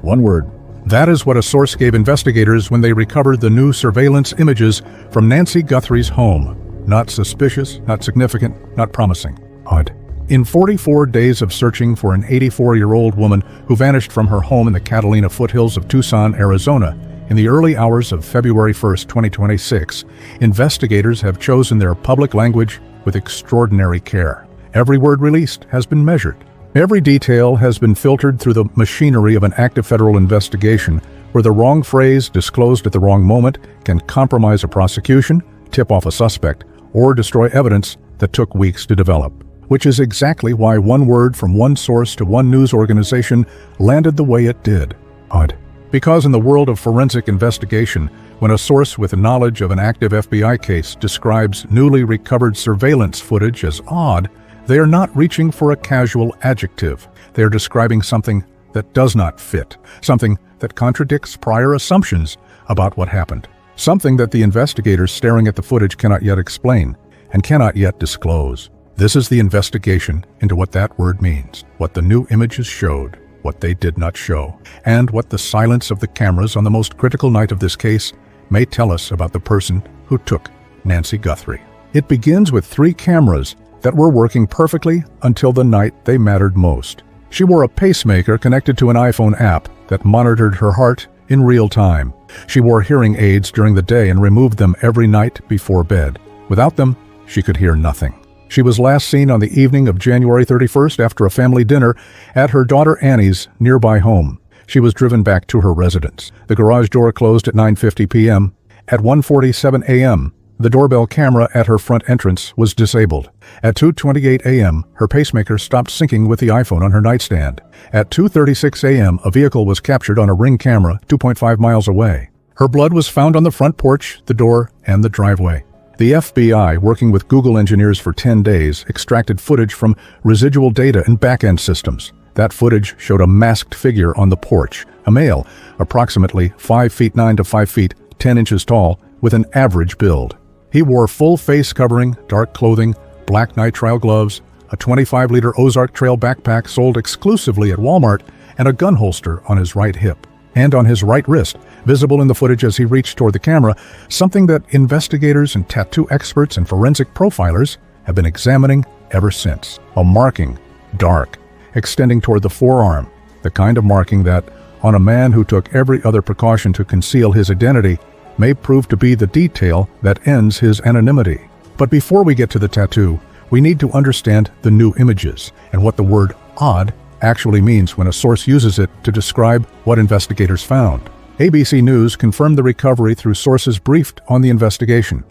One word. That is what a source gave investigators when they recovered the new surveillance images from Nancy Guthrie's home. Not suspicious, not significant, not promising. Odd. In 44 days of searching for an 84-year-old woman who vanished from her home in the Catalina foothills of Tucson, Arizona, in the early hours of February 1, 2026, investigators have chosen their public language with extraordinary care. Every word released has been measured. Every detail has been filtered through the machinery of an active federal investigation, where the wrong phrase disclosed at the wrong moment can compromise a prosecution, tip off a suspect, or destroy evidence that took weeks to develop. Which is exactly why one word from one source to one news organization landed the way it did. Odd. Because in the world of forensic investigation, when a source with knowledge of an active FBI case describes newly recovered surveillance footage as odd, they are not reaching for a casual adjective. They are describing something that does not fit, something that contradicts prior assumptions about what happened, something that the investigators staring at the footage cannot yet explain and cannot yet disclose. This is the investigation into what that word means, what the new images showed, what they did not show, and what the silence of the cameras on the most critical night of this case may tell us about the person who took Nancy Guthrie. It begins with 3 cameras that were working perfectly until the night they mattered most. She wore a pacemaker connected to an iPhone app that monitored her heart in real time. She wore hearing aids during the day and removed them every night before bed. Without them, she could hear nothing. She was last seen on the evening of January 31st after a family dinner at her daughter Annie's nearby home. She was driven back to her residence. The garage door closed at 9:50 p.m. At 1:47 a.m., the doorbell camera at her front entrance was disabled. At 2:28 a.m., her pacemaker stopped syncing with the iPhone on her nightstand. At 2:36 a.m., a vehicle was captured on a Ring camera 2.5 miles away. Her blood was found on the front porch, the door, and the driveway. The FBI, working with Google engineers for 10 days, extracted footage from residual data and back-end systems. That footage showed a masked figure on the porch, a male, approximately 5 feet 9 to 5 feet 10 inches tall, with an average build. He wore full face covering, dark clothing, black nitrile gloves, a 25-liter Ozark Trail backpack sold exclusively at Walmart, and a gun holster on his right hip. And on his right wrist, visible in the footage as he reached toward the camera, something that investigators and tattoo experts and forensic profilers have been examining ever since. A marking, dark, extending toward the forearm, the kind of marking that, on a man who took every other precaution to conceal his identity, may prove to be the detail that ends his anonymity. But before we get to the tattoo, we need to understand the new images and what the word odd actually means when a source uses it to describe what investigators found. ABC News confirmed the recovery through sources briefed on the investigation.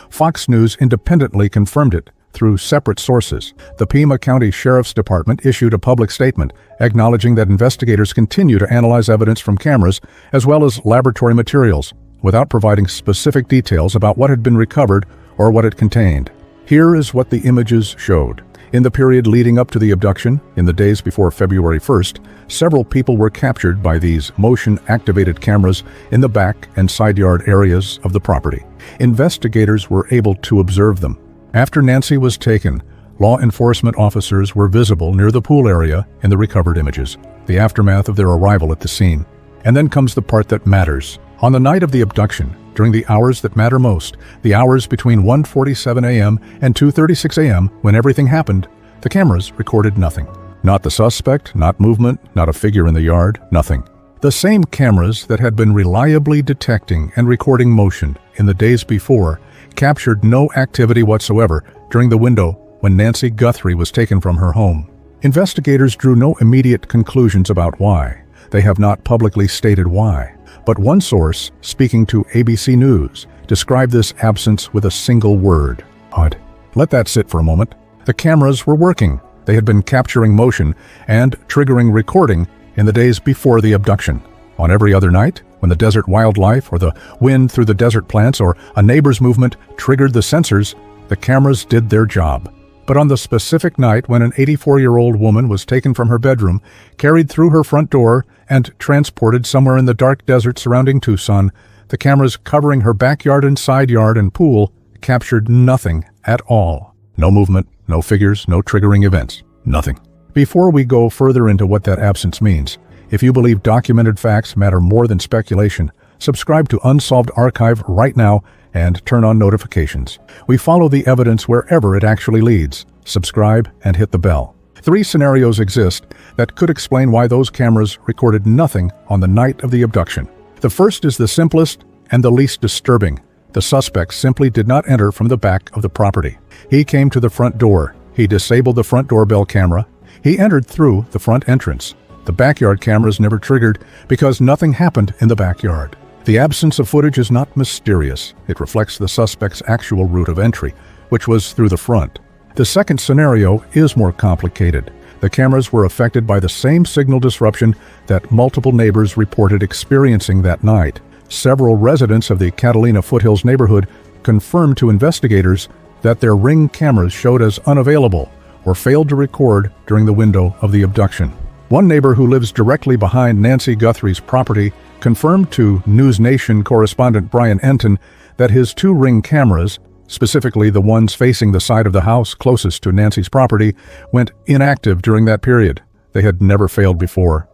Fox News independently confirmed it through separate sources. The Pima County Sheriff's Department issued a public statement acknowledging that investigators continue to analyze evidence from cameras as well as laboratory materials, without providing specific details about what had been recovered or what it contained. Here is what the images showed. In the period leading up to the abduction, in the days before February 1st, several people were captured by these motion-activated cameras in the back and side yard areas of the property. Investigators were able to observe them. After Nancy was taken, law enforcement officers were visible near the pool area in the recovered images, the aftermath of their arrival at the scene. And then comes the part that matters. On the night of the abduction, during the hours that matter most, the hours between 1:47 a.m. and 2:36 a.m. when everything happened, the cameras recorded nothing. Not the suspect, not movement, not a figure in the yard, nothing. The same cameras that had been reliably detecting and recording motion in the days before captured no activity whatsoever during the window when Nancy Guthrie was taken from her home. Investigators drew no immediate conclusions about why. They have not publicly stated why. But one source, speaking to ABC News, described this absence with a single word: odd. Let that sit for a moment. The cameras were working. They had been capturing motion and triggering recording in the days before the abduction. On every other night, when the desert wildlife or the wind through the desert plants or a neighbor's movement triggered the sensors, the cameras did their job. But on the specific night when an 84-year-old woman was taken from her bedroom, carried through her front door, and transported somewhere in the dark desert surrounding Tucson, the cameras covering her backyard and side yard and pool captured nothing at all. No movement, no figures, no triggering events, nothing. Before we go further into what that absence means, If you believe documented facts matter more than speculation, subscribe to Unsolved Archive right now and turn on notifications. We follow the evidence wherever it actually leads. Subscribe and hit the bell. 3 scenarios exist that could explain why those cameras recorded nothing on the night of the abduction. The first is the simplest and the least disturbing. The suspect simply did not enter from the back of the property. He came to the front door. He disabled the front doorbell camera. He entered through the front entrance. The backyard cameras never triggered because nothing happened in the backyard. The absence of footage is not mysterious. It reflects the suspect's actual route of entry, which was through the front. The second scenario is more complicated. The cameras were affected by the same signal disruption that multiple neighbors reported experiencing that night. Several residents of the Catalina Foothills neighborhood confirmed to investigators that their Ring cameras showed as unavailable or failed to record during the window of the abduction. One neighbor who lives directly behind Nancy Guthrie's property confirmed to News Nation correspondent Brian Enton that his 2 Ring cameras, specifically the ones facing the side of the house closest to Nancy's property, went inactive during that period. They had never failed before.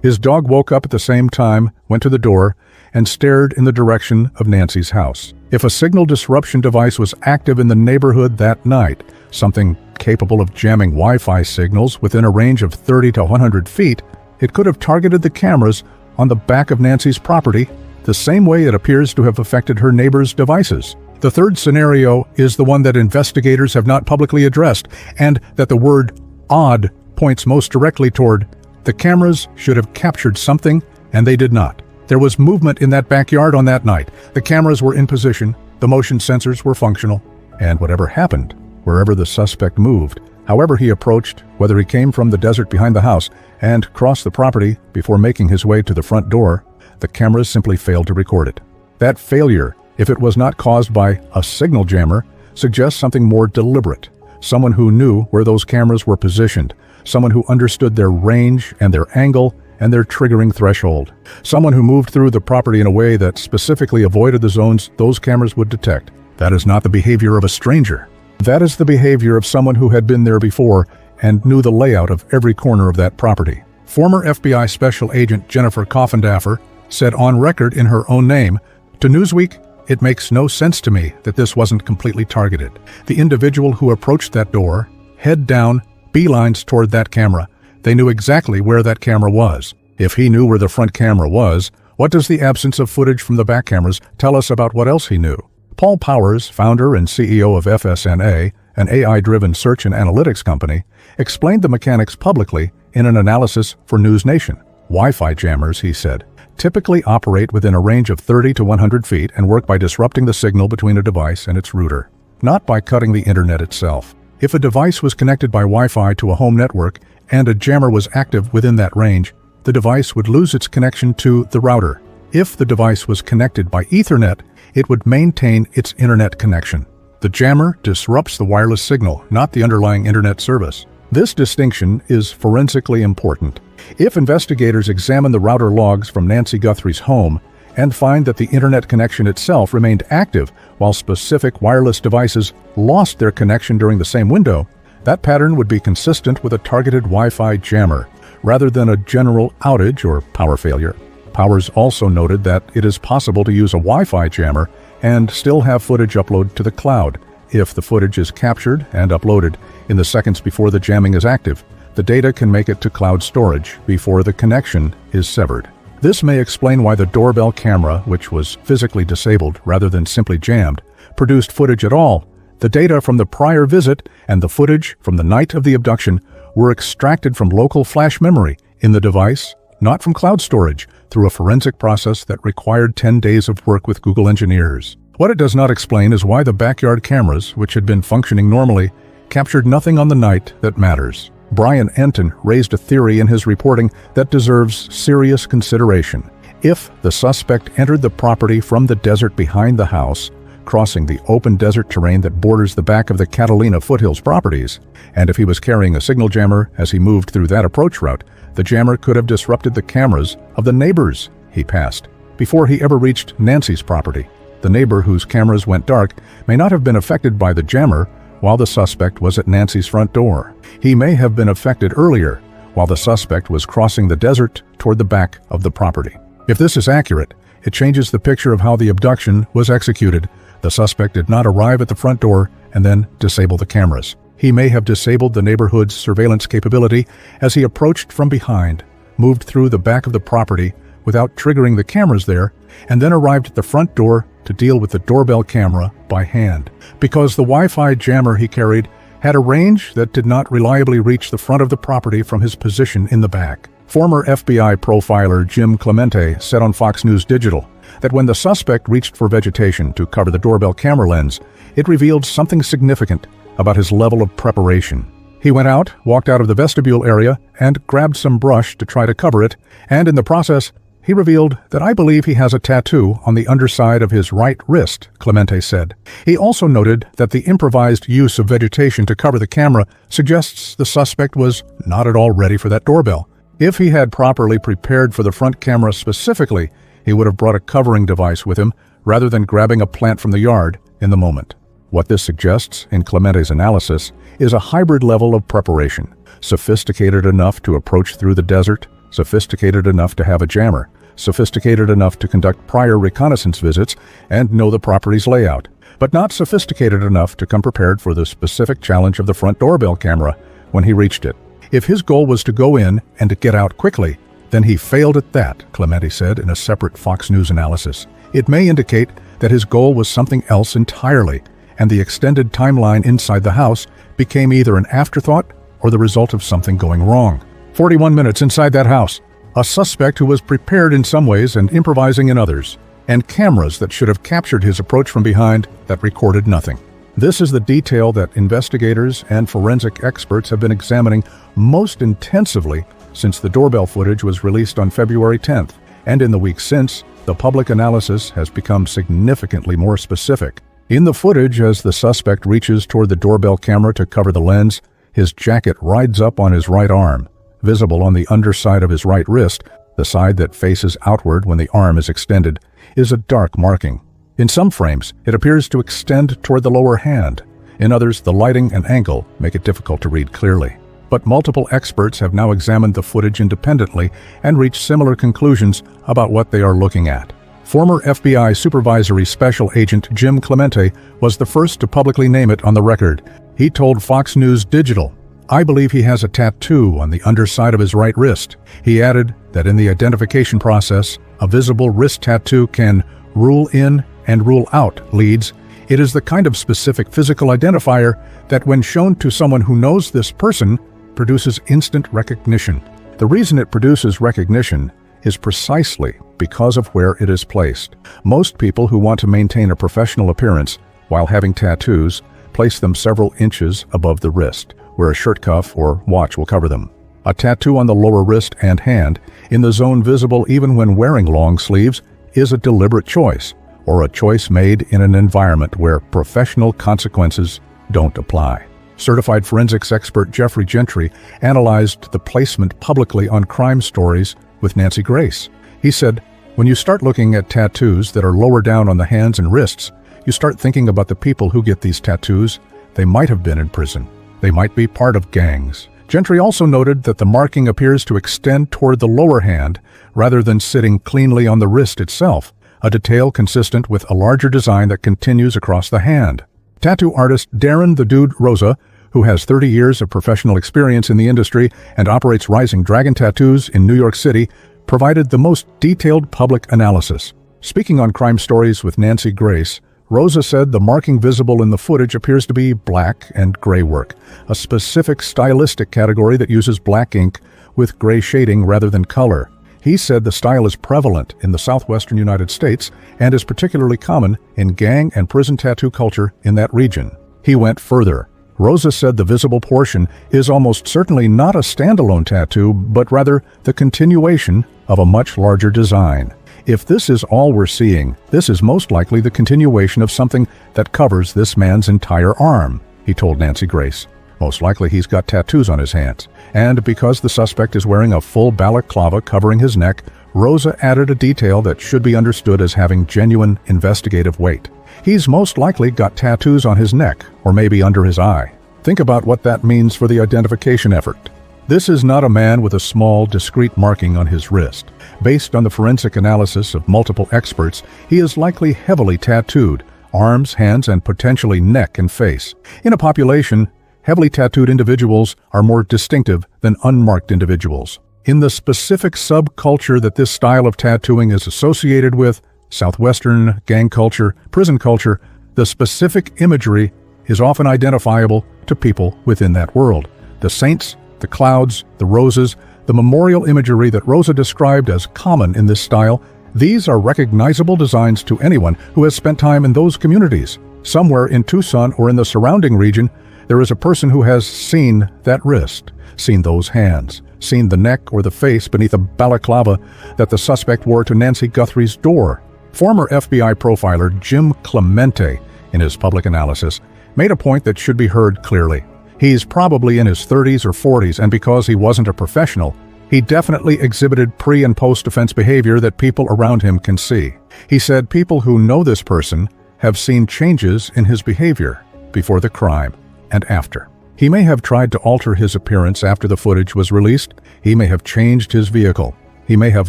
His dog woke up at the same time, went to the door, and stared in the direction of Nancy's house. If a signal disruption device was active in the neighborhood that night, something capable of jamming Wi-Fi signals within a range of 30 to 100 feet, it could have targeted the cameras on the back of Nancy's property the same way it appears to have affected her neighbors' devices. The third scenario is the one that investigators have not publicly addressed, and that the word odd points most directly toward. The cameras should have captured something, and they did not. There was movement in that backyard on that night. The cameras were in position, the motion sensors were functional, and whatever happened, wherever the suspect moved, however he approached, whether he came from the desert behind the house and crossed the property before making his way to the front door, the cameras simply failed to record it. That failure, if it was not caused by a signal jammer, suggests something more deliberate. Someone who knew where those cameras were positioned, someone who understood their range and their angle and their triggering threshold, someone who moved through the property in a way that specifically avoided the zones those cameras would detect. That is not the behavior of a stranger. That is the behavior of someone who had been there before and knew the layout of every corner of that property. Former FBI Special Agent Jennifer Coffindaffer said on record in her own name to Newsweek, "It makes no sense to me that this wasn't completely targeted. The individual who approached that door, head down, beelines toward that camera. They knew exactly where that camera was. If he knew where the front camera was, what does the absence of footage from the back cameras tell us about what else he knew?" Paul Powers, founder and CEO of FSNA, an AI-driven search and analytics company, explained the mechanics publicly in an analysis for News Nation. Wi-Fi jammers, he said, typically operate within a range of 30 to 100 feet and work by disrupting the signal between a device and its router, not by cutting the internet itself. If a device was connected by Wi-Fi to a home network and a jammer was active within that range, the device would lose its connection to the router. If the device was connected by Ethernet, it would maintain its internet connection. The jammer disrupts the wireless signal, not the underlying internet service. This distinction is forensically important. If investigators examine the router logs from Nancy Guthrie's home and find that the internet connection itself remained active while specific wireless devices lost their connection during the same window, that pattern would be consistent with a targeted Wi-Fi jammer, rather than a general outage or power failure. Powers also noted that it is possible to use a Wi-Fi jammer and still have footage upload to the cloud. If the footage is captured and uploaded in the seconds before the jamming is active, the data can make it to cloud storage before the connection is severed. This may explain why the doorbell camera, which was physically disabled rather than simply jammed, produced footage at all. The data from the prior visit and the footage from the night of the abduction were extracted from local flash memory in the device, not from cloud storage, through a forensic process that required 10 days of work with Google engineers. What it does not explain is why the backyard cameras, which had been functioning normally, captured nothing on the night that matters. Brian Enton raised a theory in his reporting that deserves serious consideration. If the suspect entered the property from the desert behind the house, crossing the open desert terrain that borders the back of the Catalina Foothills properties, and if he was carrying a signal jammer as he moved through that approach route, the jammer could have disrupted the cameras of the neighbors he passed before he ever reached Nancy's property. The neighbor whose cameras went dark may not have been affected by the jammer while the suspect was at Nancy's front door. He may have been affected earlier, while the suspect was crossing the desert toward the back of the property. If this is accurate, it changes the picture of how the abduction was executed. The suspect did not arrive at the front door and then disable the cameras. He may have disabled the neighborhood's surveillance capability as he approached from behind, moved through the back of the property without triggering the cameras there, and then arrived at the front door to deal with the doorbell camera by hand. Because the Wi-Fi jammer he carried had a range that did not reliably reach the front of the property from his position in the back. Former FBI profiler Jim Clemente said on Fox News Digital that when the suspect reached for vegetation to cover the doorbell camera lens, it revealed something significant about his level of preparation. He went out, walked out of the vestibule area, and grabbed some brush to try to cover it, and in the process, he revealed that I believe he has a tattoo on the underside of his right wrist, Clemente said. He also noted that the improvised use of vegetation to cover the camera suggests the suspect was not at all ready for that doorbell. If he had properly prepared for the front camera specifically, he would have brought a covering device with him rather than grabbing a plant from the yard in the moment. What this suggests, in Clemente's analysis, is a hybrid level of preparation, sophisticated enough to approach through the desert, sophisticated enough to have a jammer, sophisticated enough to conduct prior reconnaissance visits and know the property's layout, but not sophisticated enough to come prepared for the specific challenge of the front doorbell camera when he reached it. If his goal was to go in and to get out quickly, then he failed at that, Clemente said in a separate Fox News analysis. It may indicate that his goal was something else entirely, and the extended timeline inside the house became either an afterthought or the result of something going wrong. 41 minutes inside that house, a suspect who was prepared in some ways and improvising in others, and cameras that should have captured his approach from behind that recorded nothing. This is the detail that investigators and forensic experts have been examining most intensively since the doorbell footage was released on February 10th, and in the weeks since, the public analysis has become significantly more specific. In the footage, as the suspect reaches toward the doorbell camera to cover the lens, his jacket rides up on his right arm. Visible on the underside of his right wrist, the side that faces outward when the arm is extended, is a dark marking. In some frames, it appears to extend toward the lower hand. In others, the lighting and angle make it difficult to read clearly. But multiple experts have now examined the footage independently and reached similar conclusions about what they are looking at. Former FBI Supervisory Special Agent Jim Clemente was the first to publicly name it on the record. He told Fox News Digital, "I believe he has a tattoo on the underside of his right wrist." He added that in the identification process, a visible wrist tattoo can rule in and rule out leads. It is the kind of specific physical identifier that, when shown to someone who knows this person, produces instant recognition. The reason it produces recognition is precisely because of where it is placed. Most people who want to maintain a professional appearance while having tattoos place them several inches above the wrist, where a shirt cuff or watch will cover them. A tattoo on the lower wrist and hand, in the zone visible even when wearing long sleeves, is a deliberate choice, or a choice made in an environment where professional consequences don't apply. Certified forensics expert Jeffrey Gentry analyzed the placement publicly on Crime Stories with Nancy Grace. He said, "When you start looking at tattoos that are lower down on the hands and wrists, you start thinking about the people who get these tattoos. They might have been in prison. They might be part of gangs." Gentry also noted that the marking appears to extend toward the lower hand rather than sitting cleanly on the wrist itself, a detail consistent with a larger design that continues across the hand. Tattoo artist Darren "The Dude" Rosa, who has 30 years of professional experience in the industry and operates Rising Dragon Tattoos in New York City, provided the most detailed public analysis. Speaking on Crime Stories with Nancy Grace, Rosa said the marking visible in the footage appears to be black and gray work, a specific stylistic category that uses black ink with gray shading rather than color. He said the style is prevalent in the southwestern United States and is particularly common in gang and prison tattoo culture in that region. He went further. Rosa said the visible portion is almost certainly not a standalone tattoo, but rather the continuation of a much larger design. If this is all we're seeing, this is most likely the continuation of something that covers this man's entire arm, he told Nancy Grace. Most likely he's got tattoos on his hands. And because the suspect is wearing a full balaclava covering his neck, Rosa added a detail that should be understood as having genuine investigative weight. He's most likely got tattoos on his neck, or maybe under his eye. Think about what that means for the identification effort. This is not a man with a small, discreet marking on his wrist. Based on the forensic analysis of multiple experts, he is likely heavily tattooed, arms, hands, and potentially neck and face. In a population, heavily tattooed individuals are more distinctive than unmarked individuals. In the specific subculture that this style of tattooing is associated with, Southwestern gang culture, prison culture, the specific imagery is often identifiable to people within that world. The saints, the clouds, the roses, the memorial imagery that Rosa described as common in this style, these are recognizable designs to anyone who has spent time in those communities. Somewhere in Tucson or in the surrounding region, there is a person who has seen that wrist, seen those hands, seen the neck or the face beneath a balaclava that the suspect wore to Nancy Guthrie's door. Former FBI profiler Jim Clemente, in his public analysis, made a point that should be heard clearly. He's probably in his 30s or 40s, and because he wasn't a professional, he definitely exhibited pre- and post-offense behavior that people around him can see. He said people who know this person have seen changes in his behavior before the crime and after. He may have tried to alter his appearance after the footage was released. He may have changed his vehicle. He may have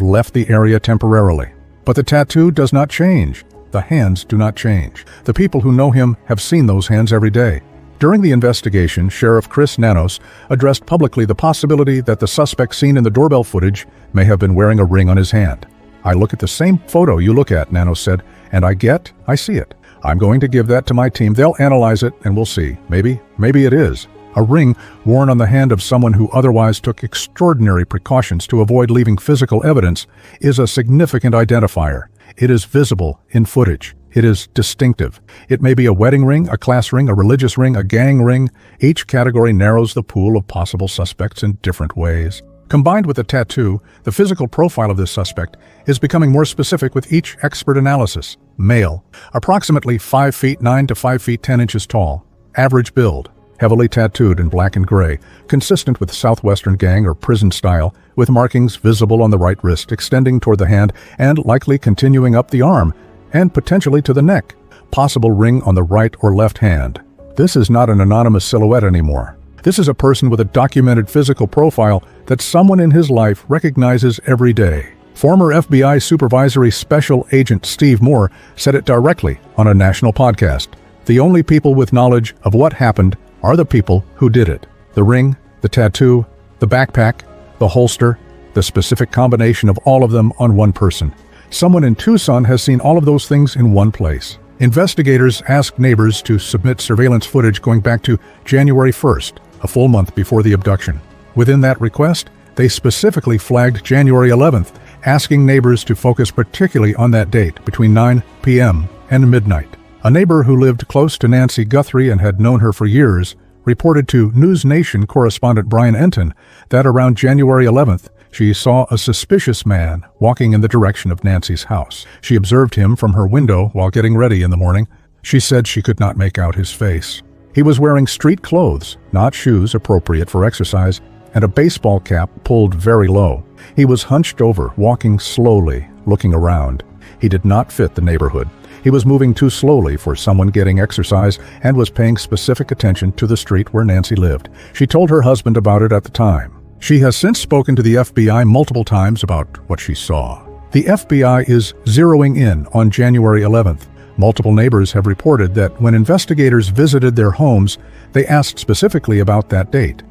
left the area temporarily. But the tattoo does not change. The hands do not change. The people who know him have seen those hands every day. During the investigation, Sheriff Chris Nanos addressed publicly the possibility that the suspect seen in the doorbell footage may have been wearing a ring on his hand. "I look at the same photo you look at," Nanos said, "and I see it. I'm going to give that to my team. They'll analyze it and we'll see. Maybe it is." A ring worn on the hand of someone who otherwise took extraordinary precautions to avoid leaving physical evidence is a significant identifier. It is visible in footage. It is distinctive. It may be a wedding ring, a class ring, a religious ring, a gang ring. Each category narrows the pool of possible suspects in different ways. Combined with the tattoo, the physical profile of this suspect is becoming more specific with each expert analysis. Male, approximately 5 feet 9 to 5 feet 10 inches tall. Average build, heavily tattooed in black and gray, consistent with Southwestern gang or prison style, with markings visible on the right wrist extending toward the hand and likely continuing up the arm and potentially to the neck. Possible ring on the right or left hand. This is not an anonymous silhouette anymore. This is a person with a documented physical profile that someone in his life recognizes every day. Former FBI Supervisory Special Agent Steve Moore said it directly on a national podcast. The only people with knowledge of what happened are the people who did it. The ring, the tattoo, the backpack, the holster, the specific combination of all of them on one person. Someone in Tucson has seen all of those things in one place. Investigators asked neighbors to submit surveillance footage going back to January 1st, a full month before the abduction. Within that request, they specifically flagged January 11th, asking neighbors to focus particularly on that date between 9 p.m. and midnight. A neighbor who lived close to Nancy Guthrie and had known her for years reported to News Nation correspondent Brian Enton that around January 11th, she saw a suspicious man walking in the direction of Nancy's house. She observed him from her window while getting ready in the morning. She said she could not make out his face. He was wearing street clothes, not shoes appropriate for exercise, and a baseball cap pulled very low. He was hunched over, walking slowly, looking around. He did not fit the neighborhood. He was moving too slowly for someone getting exercise and was paying specific attention to the street where Nancy lived. She told her husband about it at the time. She has since spoken to the FBI multiple times about what she saw. The FBI is zeroing in on January 11th. Multiple neighbors have reported that when investigators visited their homes, they asked specifically about that date.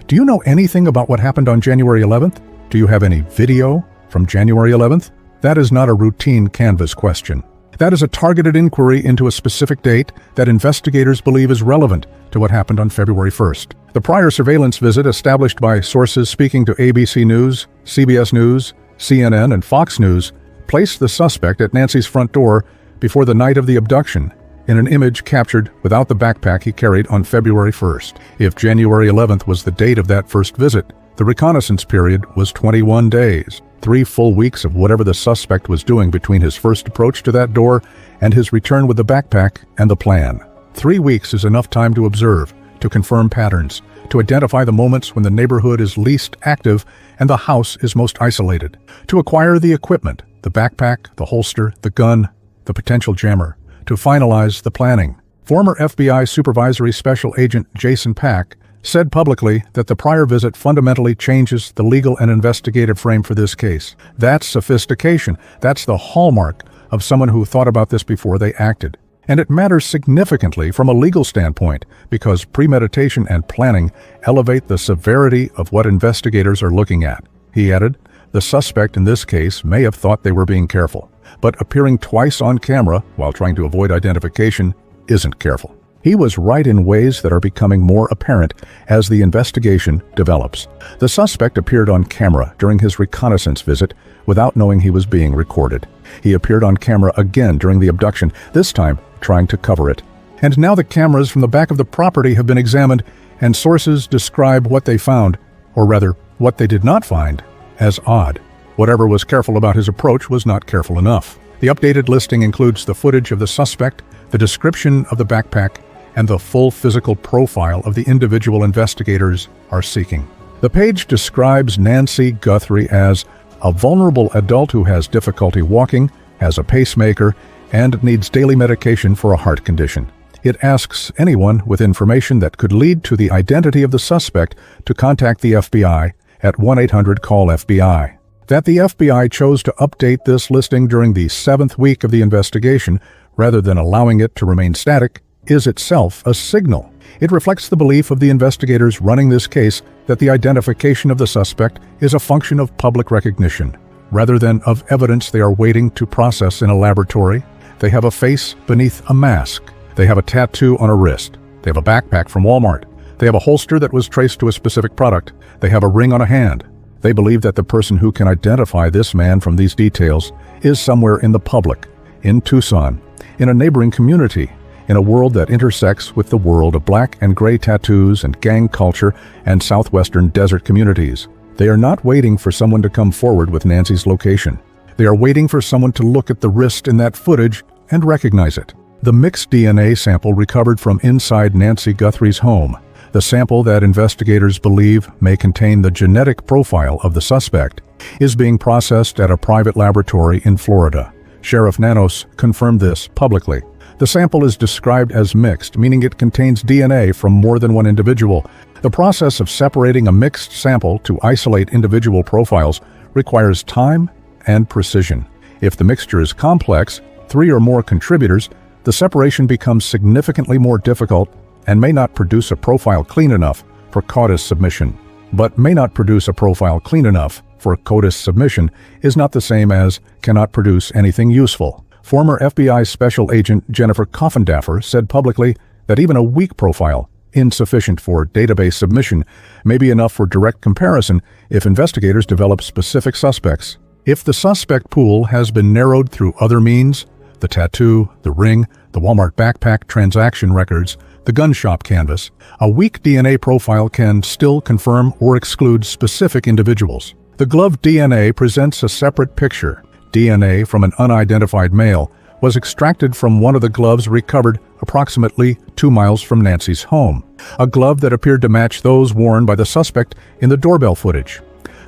Do you know anything about what happened on January 11th? Do you have any video from January 11th? That is not a routine canvas question. That is a targeted inquiry into a specific date that investigators believe is relevant to what happened on February 1st. The prior surveillance visit, established by sources speaking to ABC News, CBS News, CNN, and Fox News, placed the suspect at Nancy's front door before the night of the abduction in an image captured without the backpack he carried on February 1st. If January 11th was the date of that first visit, the reconnaissance period was 21 days. 3 full weeks of whatever the suspect was doing between his first approach to that door and his return with the backpack and the plan. 3 weeks is enough time to observe, to confirm patterns, to identify the moments when the neighborhood is least active and the house is most isolated, to acquire the equipment, the backpack, the holster, the gun, the potential jammer, to finalize the planning. Former FBI Supervisory Special Agent Jason Pack said publicly that the prior visit fundamentally changes the legal and investigative frame for this case. That's sophistication. That's the hallmark of someone who thought about this before they acted. And it matters significantly from a legal standpoint because premeditation and planning elevate the severity of what investigators are looking at. He added, the suspect in this case may have thought they were being careful, but appearing twice on camera while trying to avoid identification isn't careful. He was right in ways that are becoming more apparent as the investigation develops. The suspect appeared on camera during his reconnaissance visit without knowing he was being recorded. He appeared on camera again during the abduction, this time trying to cover it. And now the cameras from the back of the property have been examined, and sources describe what they found, or rather, what they did not find, as odd. Whatever was careful about his approach was not careful enough. The updated listing includes the footage of the suspect, the description of the backpack, and the full physical profile of the individual investigators are seeking. The page describes Nancy Guthrie as a vulnerable adult who has difficulty walking, has a pacemaker, and needs daily medication for a heart condition. It asks anyone with information that could lead to the identity of the suspect to contact the FBI at 1-800-CALL-FBI. That the FBI chose to update this listing during the 7th week of the investigation rather than allowing it to remain static is itself a signal. It reflects the belief of the investigators running this case that the identification of the suspect is a function of public recognition, rather than of evidence they are waiting to process in a laboratory. They have a face beneath a mask. They have a tattoo on a wrist. They have a backpack from Walmart. They have a holster that was traced to a specific product. They have a ring on a hand. They believe that the person who can identify this man from these details is somewhere in the public, in Tucson, in a neighboring community, in a world that intersects with the world of black and gray tattoos and gang culture and southwestern desert communities. They are not waiting for someone to come forward with Nancy's location. They are waiting for someone to look at the wrist in that footage and recognize it. The mixed DNA sample recovered from inside Nancy Guthrie's home, the sample that investigators believe may contain the genetic profile of the suspect, is being processed at a private laboratory in Florida. Sheriff Nanos confirmed this publicly. The sample is described as mixed, meaning it contains DNA from more than one individual. The process of separating a mixed sample to isolate individual profiles requires time and precision. If the mixture is complex, 3 or more contributors, the separation becomes significantly more difficult and may not produce a profile clean enough for CODIS submission. But may not produce a profile clean enough for CODIS submission is not the same as cannot produce anything useful. Former FBI Special Agent Jennifer Coffindaffer said publicly that even a weak profile, insufficient for database submission, may be enough for direct comparison if investigators develop specific suspects. If the suspect pool has been narrowed through other means, the tattoo, the ring, the Walmart backpack transaction records, the gun shop canvas, a weak DNA profile can still confirm or exclude specific individuals. The glove DNA presents a separate picture. DNA from an unidentified male was extracted from one of the gloves recovered approximately 2 miles from Nancy's home, a glove that appeared to match those worn by the suspect in the doorbell footage.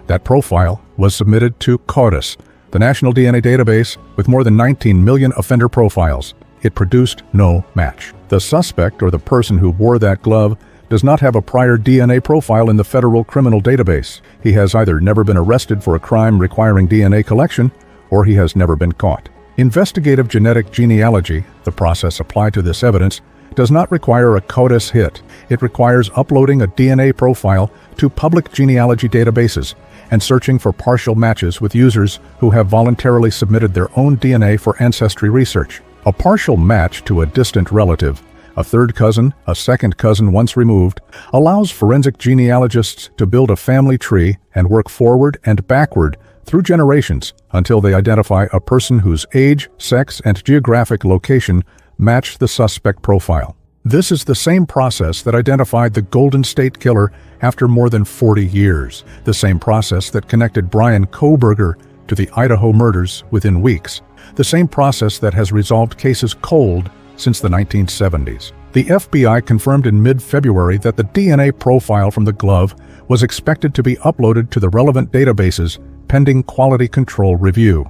That profile was submitted to CODIS, the national DNA database with more than 19 million offender profiles. It produced no match. The suspect, or the person who wore that glove, does not have a prior DNA profile in the federal criminal database. He has either never been arrested for a crime requiring DNA collection, or he has never been caught. Investigative genetic genealogy, the process applied to this evidence, does not require a CODIS hit. It requires uploading a DNA profile to public genealogy databases and searching for partial matches with users who have voluntarily submitted their own DNA for ancestry research. A partial match to a distant relative, a third cousin, a second cousin once removed, allows forensic genealogists to build a family tree and work forward and backward through generations until they identify a person whose age, sex, and geographic location match the suspect profile. This is the same process that identified the Golden State Killer after more than 40 years, the same process that connected Brian Kohberger to the Idaho murders within weeks, the same process that has resolved cases cold since the 1970s. The FBI confirmed in mid-February that the DNA profile from the glove was expected to be uploaded to the relevant databases pending quality control review.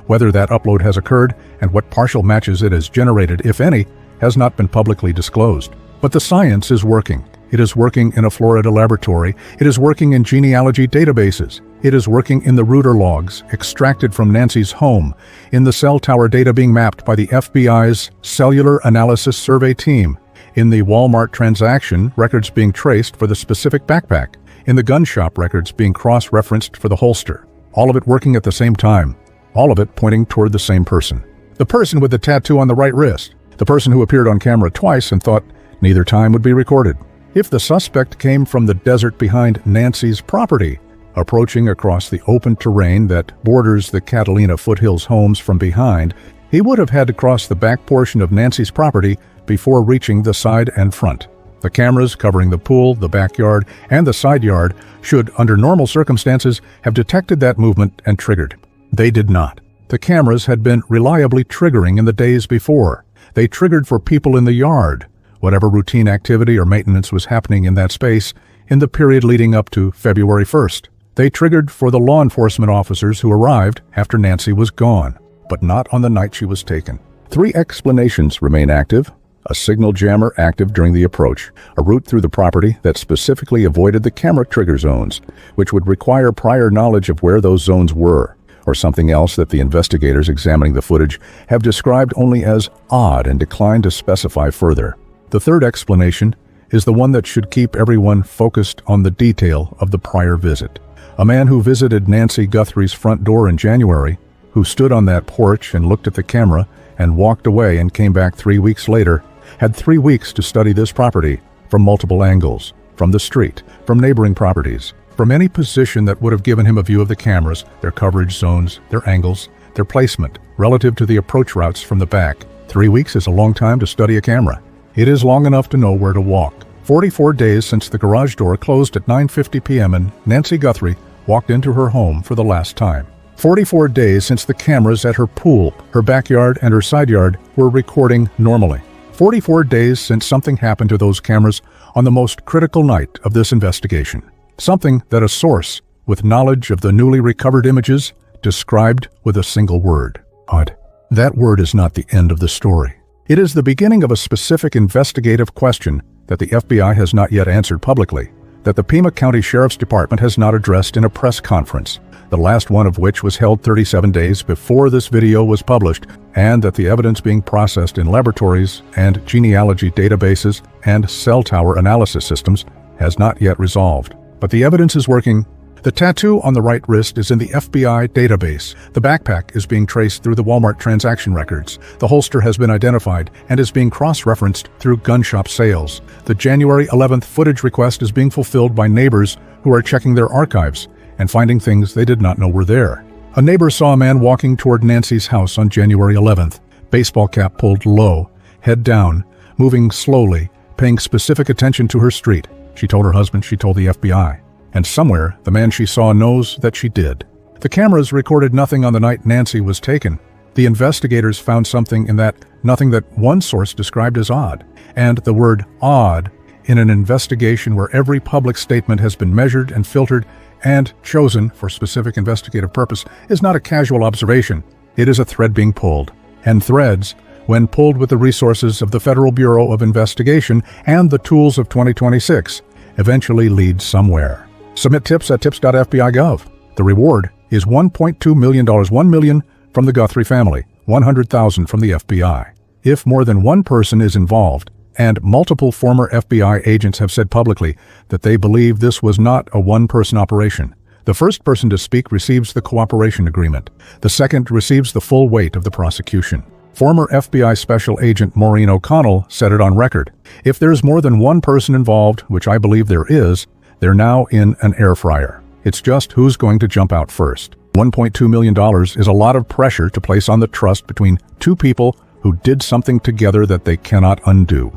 Whether that upload has occurred and what partial matches it has generated, if any, has not been publicly disclosed. But the science is working. It is working in a Florida laboratory. It is working in genealogy databases. It is working in the router logs extracted from Nancy's home, in the cell tower data being mapped by the FBI's Cellular Analysis Survey team, in the Walmart transaction records being traced for the specific backpack, in the gun shop records being cross-referenced for the holster. All of it working at the same time. All of it pointing toward the same person. The person with the tattoo on the right wrist. The person who appeared on camera twice and thought neither time would be recorded. If the suspect came from the desert behind Nancy's property, approaching across the open terrain that borders the Catalina foothills homes from behind, he would have had to cross the back portion of Nancy's property before reaching the side and front. The cameras covering the pool, the backyard, and the side yard should, under normal circumstances, have detected that movement and triggered. They did not. The cameras had been reliably triggering in the days before. They triggered for people in the yard, whatever routine activity or maintenance was happening in that space in the period leading up to February 1st. They triggered for the law enforcement officers who arrived after Nancy was gone, but not on the night she was taken. 3 explanations remain active. A signal jammer active during the approach, a route through the property that specifically avoided the camera trigger zones, which would require prior knowledge of where those zones were, or something else that the investigators examining the footage have described only as odd and declined to specify further. The third explanation is the one that should keep everyone focused on the detail of the prior visit. A man who visited Nancy Guthrie's front door in January, who stood on that porch and looked at the camera and walked away and came back 3 weeks later, had 3 weeks to study this property from multiple angles, from the street, from neighboring properties, from any position that would have given him a view of the cameras, their coverage zones, their angles, their placement, relative to the approach routes from the back. 3 weeks is a long time to study a camera. It is long enough to know where to walk. 44 days since the garage door closed at 9:50 p.m. and Nancy Guthrie walked into her home for the last time. 44 days since the cameras at her pool, her backyard, and her side yard were recording normally. 44 days since something happened to those cameras on the most critical night of this investigation. Something that a source with knowledge of the newly recovered images described with a single word: odd. That word is not the end of the story. It is the beginning of a specific investigative question that the FBI has not yet answered publicly, that the Pima County Sheriff's Department has not addressed in a press conference, the last one of which was held 37 days before this video was published, and that the evidence being processed in laboratories and genealogy databases and cell tower analysis systems has not yet resolved. But the evidence is working. The tattoo on the right wrist is in the FBI database. The backpack is being traced through the Walmart transaction records. The holster has been identified and is being cross-referenced through gun shop sales. The January 11th footage request is being fulfilled by neighbors who are checking their archives and finding things they did not know were there. A neighbor saw a man walking toward Nancy's house on January 11th, baseball cap pulled low, head down, moving slowly, paying specific attention to her street. She told her husband, she told the FBI. And somewhere, the man she saw knows that she did. The cameras recorded nothing on the night Nancy was taken. The investigators found something in that nothing that one source described as odd. And the word odd in an investigation where every public statement has been measured and filtered and chosen for specific investigative purpose is not a casual observation. It is a thread being pulled. And threads, when pulled with the resources of the Federal Bureau of Investigation and the tools of 2026, eventually lead somewhere. Submit tips at tips.fbi.gov. The reward is $1.2 million, $1 million from the Guthrie family, $100,000 from the FBI. If more than one person is involved, and multiple former FBI agents have said publicly that they believe this was not a one-person operation, the first person to speak receives the cooperation agreement. The second receives the full weight of the prosecution. Former FBI Special Agent Maureen O'Connell said it on record. If there's more than one person involved, which I believe there is, they're now in an air fryer. It's just who's going to jump out first. $1.2 million is a lot of pressure to place on the trust between two people who did something together that they cannot undo.